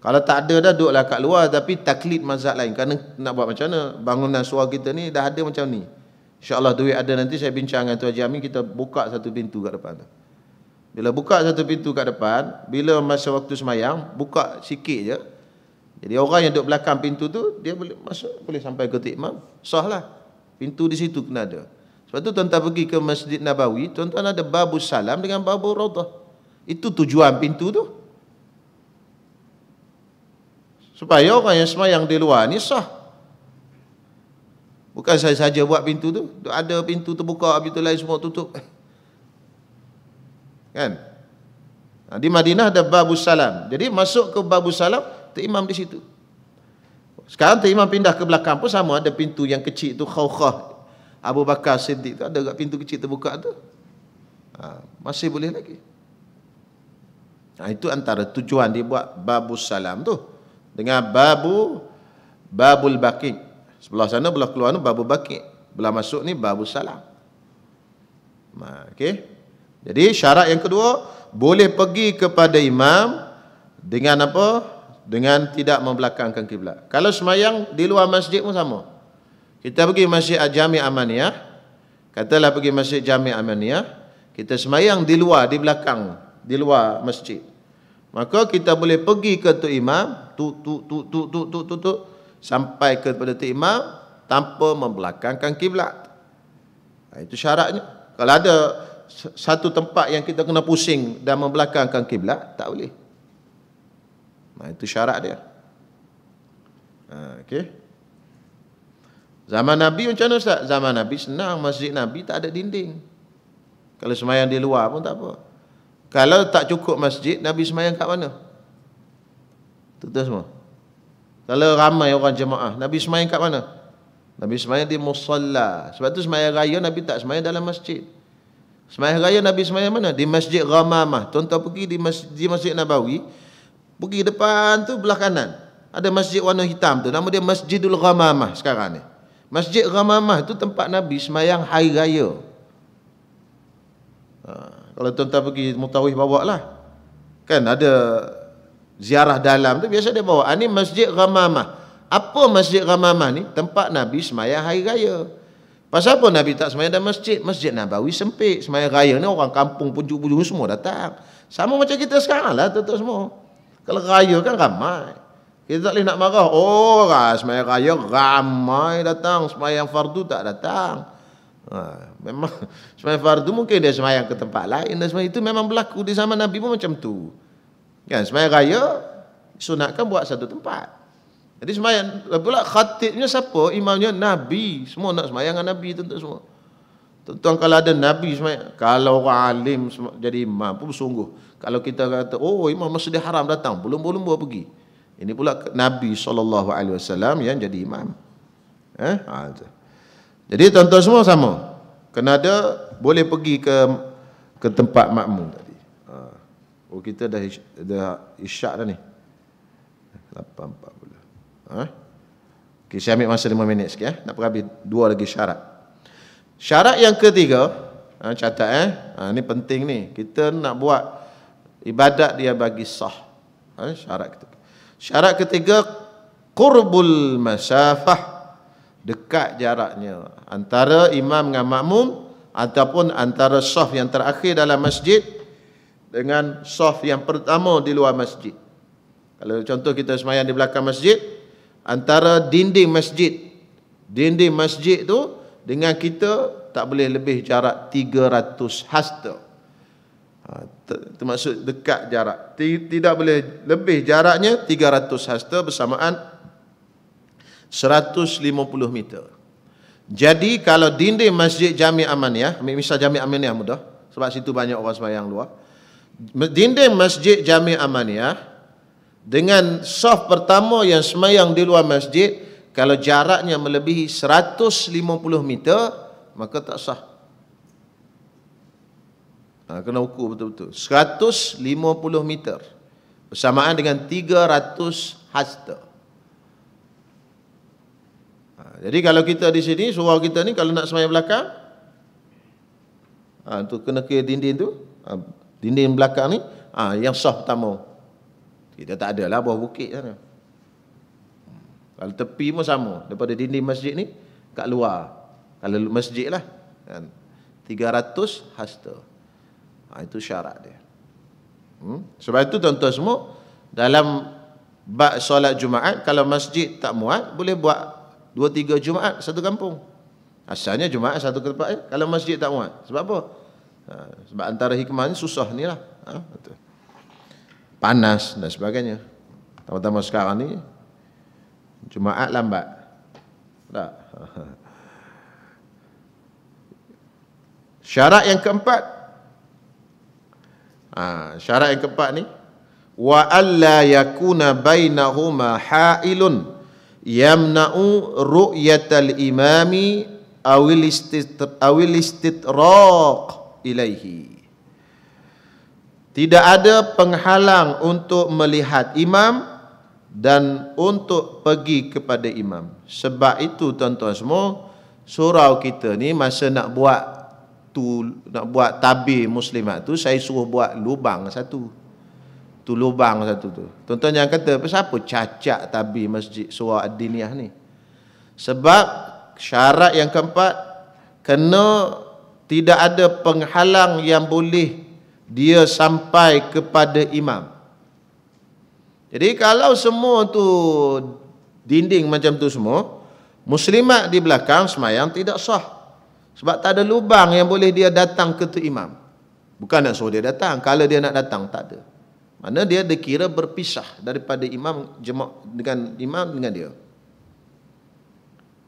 Kalau tak ada dah duduklah kat luar, tapi taklid mazhab lain. Kerana nak buat macam mana? Bangunan surau kita ni dah ada macam ni. InsyaAllah duit ada, nanti saya bincang dengan Tuan Haji Amin, kita buka satu pintu kat depan tu. Bila buka satu pintu kat depan, bila masa waktu semayang, buka sikit je. Jadi orang yang duduk belakang pintu tu, dia boleh masuk, boleh sampai ke imam. Sah lah. Pintu di situ kena ada. Sebab tu tuan-tuan pergi ke Masjid Nabawi, tuan-tuan ada babus salam dengan babus raudah. Itu tujuan pintu tu. Supaya orang yang semayang di luar ni sah. Bukan saya saja buat pintu tu. Ada pintu terbuka, pintu lain semua tutup. Kan? Di Madinah ada babus salam. Jadi masuk ke babus salam, terimam di situ. Sekarang terimam pindah ke belakang pun sama. Ada pintu yang kecil tu, Khawkhah Abu Bakar Siddiq tu, ada kat pintu kecil terbuka tu. Masih boleh lagi. Itu antara tujuan dia buat babus salam tu. Dengan babul baqi. Sebelah sana, belah keluar ni babu baqi. Belah masuk ni babu salam. Okey. Jadi syarat yang kedua, boleh pergi kepada imam dengan apa? Dengan tidak membelakangkan kiblat. Kalau semayang di luar masjid pun sama. Kita pergi Masjid Jami' Amaniyah. Katalah pergi Masjid Jami' Amaniyah. Kita semayang di luar, di belakang, di luar masjid. Maka kita boleh pergi ke tu imam, sampai kepada tu imam tanpa membelakangkan kiblat. Itu syaratnya. Kalau ada satu tempat yang kita kena pusing dan membelakangkan kiblat, tak boleh. Itu syarat dia. Okey. Zaman Nabi macam mana Ustaz? Zaman Nabi senang, masjid Nabi tak ada dinding. Kalau semayang di luar pun tak apa. Kalau tak cukup masjid, Nabi semayang kat mana? Tuan semua. Kalau ramai orang jemaah, Nabi semayang kat mana? Nabi semayang di musalla. Sebab tu semayang raya Nabi tak semayang dalam masjid. Semayang raya Nabi semayang mana? Di Masjid Ghamamah. Tuan-tuan pergi di Masjid Nabawi, pergi depan tu belah kanan. Ada masjid warna hitam tu, nama dia Masjidul Ghamamah sekarang ni. Masjid Ghamamah tu tempat Nabi semayang hari raya. Kalau tuan-tuan pergi Mutawif bawa lah. Kan ada ziarah dalam tu biasa dia bawa. Ini Masjid Ghamamah. Apa Masjid Ghamamah ni? Tempat Nabi semayang hari raya. Pasal apa Nabi tak semayang dalam masjid? Masjid Nabawi sempit. Semayang raya ni orang kampung penjuru-penjuru semua datang. Sama macam kita sekarang lah tuan-tuan semua. Kalau raya kan ramai. Kita tak boleh nak marah. Oh, semayang raya ramai datang. Semayang fardu tak datang. Memang semayang fardu mungkin dia semayang ke tempat lain. Dan itu memang berlaku di zaman Nabi pun macam tu. Kan, semayang raya sunatkan buat satu tempat. Jadi semayang pula khatibnya siapa? Imamnya Nabi. Semua nak semayang dengan Nabi tuan-tuan semua. Tuan-tuan kalau ada Nabi semayang, kalau orang alim jadi imam pun sungguh. Kalau kita kata, oh imam Masjidil Haram datang, belum pergi. Ini pula Nabi SAW yang jadi imam. Jadi tuan-tuan semua sama. Kena ada, boleh pergi ke tempat makmum tadi. Oh kita dah isyak dah ni. 8.40. Okay, saya ambil masa 5 minit sikit ya. Nak perhabis 2 lagi syarat. Syarat yang ketiga, catat ni penting ni. Kita nak buat ibadat dia bagi sah. Syarat ketiga. Syarat ketiga, qurbul masafah, dekat jaraknya antara imam dengan makmum ataupun antara saf yang terakhir dalam masjid dengan saf yang pertama di luar masjid. Kalau contoh kita semayang di belakang masjid, antara dinding masjid tu dengan kita tak boleh lebih jarak 300 hasta. Termasuk dekat jarak. Tidak boleh lebih jaraknya 300 hasta bersamaan 150 meter. Jadi kalau dinding masjid Jami' Amaniyah, ambil misal Jami' Amaniyah mudah sebab situ banyak orang sembahyang luar. Dinding masjid Jami' Amaniyah dengan saf pertama yang sembahyang di luar masjid, kalau jaraknya melebihi 150 meter, maka tak sah. Kena ukur betul-betul. 150 meter bersamaan dengan 300 hasta. Jadi kalau kita di sini, surau kita ni kalau nak sembahyang belakang, tu kena ke dinding tu, dinding belakang ni, yang sah pertama. Kita tak ada lah bawah bukit sana. Kalau tepi pun sama, daripada dinding masjid ni kat luar. Kalau masjid lah, 300 hasta. Itu syarat dia. Sebab itu tuan-tuan semua, dalam bab solat Jumaat, kalau masjid tak muat, boleh buat 2-3 Jumaat satu kampung. Asalnya Jumaat satu tempat. Kalau masjid tak muat, sebab apa? Sebab antara hikmah ni susah ni lah. Panas dan sebagainya. Terutama sekarang ni Jumaat lambat. Tak. Syarat yang keempat. Syarat yang keempat ni, wa alla yakuna bainahuma hailun yamna'u ru'yatal imami awil istitraq ilaihi. Tidak ada penghalang untuk melihat imam dan untuk pergi kepada imam. Sebab itu tuan-tuan semua, surau kita ni masa nak buat tabir muslimat tu, saya suruh buat lubang satu. Tu lubang satu tu. Tuan-tuan jangan kata siapa cacat tabir masjid surau Ad-Diniyah ni. Sebab syarat yang keempat, kena tidak ada penghalang yang boleh dia sampai kepada imam. Jadi kalau semua tu dinding macam tu semua, muslimat di belakang semayang tidak sah. Sebab tak ada lubang yang boleh dia datang ke tu imam. Bukan nak suruh dia datang. Kalau dia nak datang, tak ada. Mana dia dikira berpisah daripada imam dengan dia.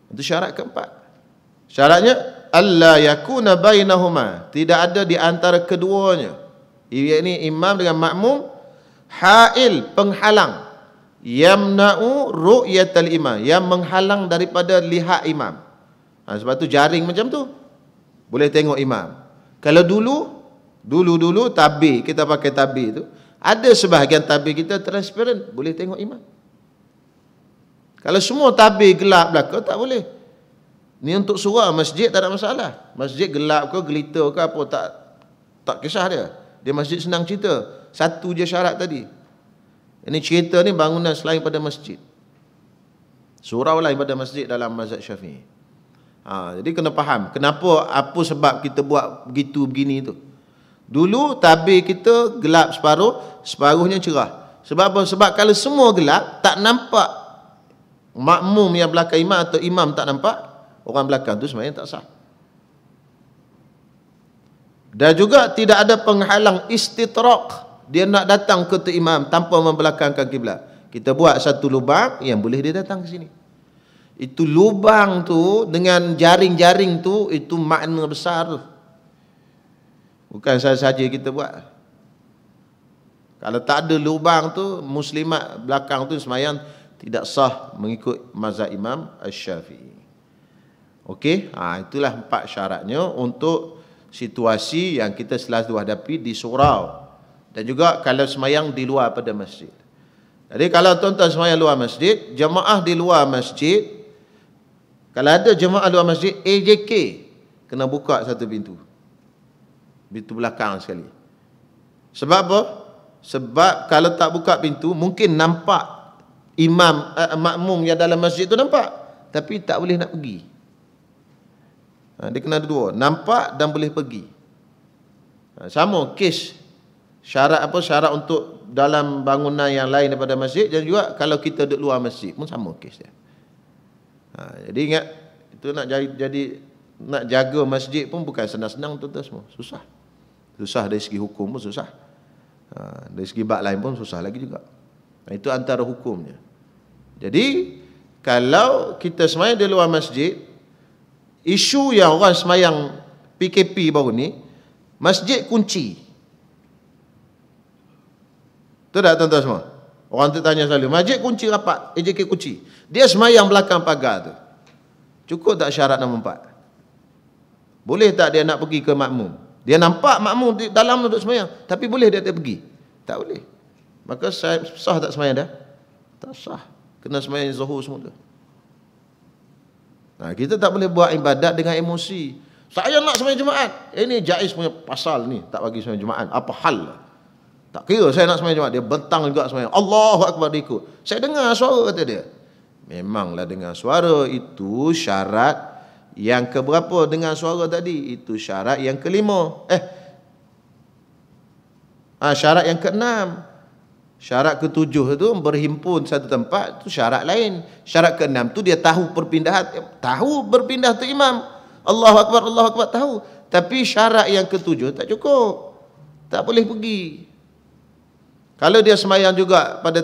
Itu syarat keempat. Syaratnya alla yakuna bainahuma, tidak ada di antara keduanya, iaitu imam dengan makmum, hail, penghalang, yamna'u ru'yatal imam, yang menghalang daripada lihat imam. Sebab tu jaring macam tu, boleh tengok imam. Kalau dulu tabir, kita pakai tabir tu, ada sebahagian tabir kita transparent, boleh tengok imam. Kalau semua tabir gelap belaka, tak boleh. Ni untuk surau masjid tak ada masalah. Masjid gelap ke, gelita ke apa, tak kisah dia. Dia masjid senang cerita. Satu je syarat tadi. Ini cerita ni bangunan selain pada masjid. Surau lain pada masjid dalam mazhab Syafi'i. Jadi kena faham kenapa, apa sebab kita buat begitu begini tu. Dulu tabir kita gelap separuh, separuhnya cerah. Sebab apa? Sebab kalau semua gelap, tak nampak makmum yang belakang imam atau imam tak nampak, orang belakang tu sebenarnya tak sah. Dan juga tidak ada penghalang istitraq, dia nak datang ke tu imam tanpa membelakangkan kiblat. Kita buat satu lubang yang boleh dia datang ke sini. Itu lubang tu dengan jaring-jaring tu, itu makna besar tu. Bukan saja kita buat. Kalau tak ada lubang tu, muslimat belakang tu semayang tidak sah mengikut mazhab Imam Asy-Syafi'i. Okey, itulah 4 syaratnya untuk situasi yang kita selalu hadapi di surau, dan juga kalau semayang di luar pada masjid. Jadi kalau tuan-tuan semayang luar masjid, jemaah di luar masjid, kalau ada jemaah luar masjid, AJK kena buka satu pintu belakang sekali. Sebab apa? Sebab kalau tak buka pintu, mungkin nampak imam, makmum yang dalam masjid tu nampak, tapi tak boleh nak pergi. Dia kena ada dua, nampak dan boleh pergi. Sama kes syarat apa, syarat untuk dalam bangunan yang lain daripada masjid, dan juga kalau kita duduk luar masjid pun sama kes dia. Jadi ingat, itu nak jaga masjid pun bukan senang-senang tuan-tuan semua, susah dari segi hukum pun susah, dari segi bab lain pun susah lagi juga. Itu antara hukumnya. Jadi kalau kita semayang di luar masjid, isu yang orang semayang PKP baru ni, masjid kunci. Betul tak tuan-tuan semua? Orang tu tanya selalu, masjid kunci rapat, AJK kunci. Dia semayang belakang pagar tu. Cukup tak syarat nombor 4? Boleh tak dia nak pergi ke makmum? Dia nampak makmum di dalam duduk semayang, tapi boleh dia pergi? Tak boleh. Maka sah tak semayang dah? Tak sah. Kena semayang zuhur semua tu. Kita tak boleh buat ibadat dengan emosi. Saya nak semayang Jumaat. Ini jaiz punya pasal ni, tak bagi semayang Jumaat. Apa hal? Tak kira saya nak semayang Jumaat, dia bentang juga semayang. Allahu Akbar, dia ikut. Saya dengar suara, kata dia. Memanglah dengar suara itu syarat yang keberapa dengar suara tadi? Itu syarat yang kelima. Syarat yang keenam. Syarat ketujuh itu berhimpun satu tempat, itu syarat lain. Syarat keenam tu dia tahu perpindahan, tahu berpindah tu imam. Allahu Akbar, tahu. Tapi syarat yang ketujuh tak cukup. Tak boleh pergi. Kalau dia semayang juga pada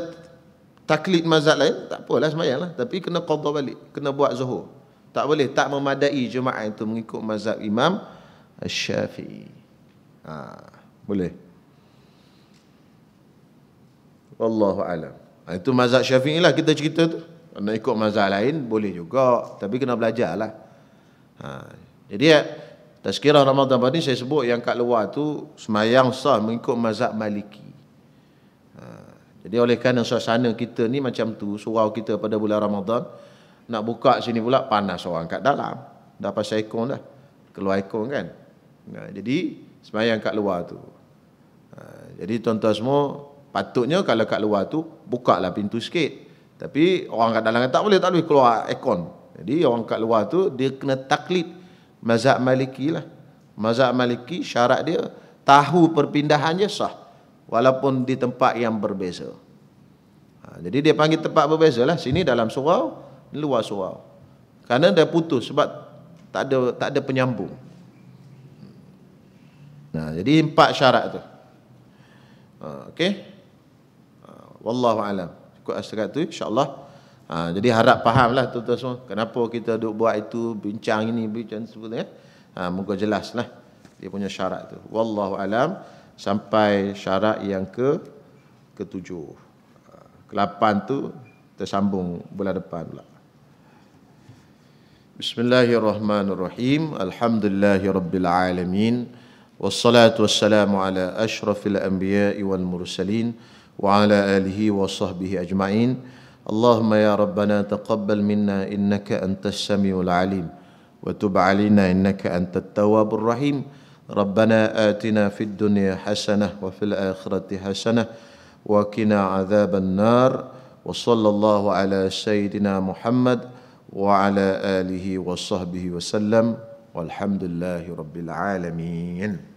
taklid mazhab lain, tak apalah semayang lah. Tapi kena qadha balik, kena buat zuhur. Tak boleh, tak memadai jemaah itu mengikut mazhab Imam Asy-Syafi'i. Boleh. Wallahu alam. Itu mazhab Syafi'i lah kita cerita tu. Nak ikut mazhab lain boleh juga, tapi kena belajar lah. Jadi tazkirah Ramadan ni saya sebut yang kat luar tu semayang sah mengikut mazhab Maliki. Jadi oleh kerana suasana kita ni macam tu, surau kita pada bulan Ramadan, nak buka sini pula panas orang kat dalam. Dah pasal aircon dah. Keluar aircon kan. Jadi semayang kat luar tu. Jadi tuan-tuan semua, patutnya kalau kat luar tu bukalah pintu sikit. Tapi orang kat dalam tak boleh keluar aircon. Jadi orang kat luar tu dia kena taklid mazhab Maliki lah. Mazhab Maliki syarat dia tahu perpindahan je sah, walaupun di tempat yang berbeza. Jadi dia panggil tempat berbeza lah. Sini dalam surau, luar surau. Kerana dia putus sebab tak ada penyambung. Nah, jadi 4 syarat tu. Okey. Wallahu alam. Cukup setakat tu insya-Allah. Jadi harap fahamlah tuan-tuan semua kenapa kita duk buat itu, bincang ini, bincang sebagainya. Moga jelaslah dia punya syarat tu. Wallahu alam sampai syarat yang ke-7. Ke-8 tu tersambung bulan depan pula. Bismillahirrahmanirrahim. Alhamdulillahirabbil alamin. Wassalatu wassalamu ala asyrafil anbiya'i wal mursalin wa ala alihi wa sahbihi ajma'in. Allahumma ya rabbana taqabbal minna innaka antas samiul alim wa tub alaina innaka antat tawwabur rahim. Rabbana atina fid dunya hasanah wa fil akhirati hasanah wa qina adzaban nar. Wa sallallahu ala sayyidina Muhammad wa ala alihi wa sahbihi wa sallam. Walhamdulillahi rabbil alamin.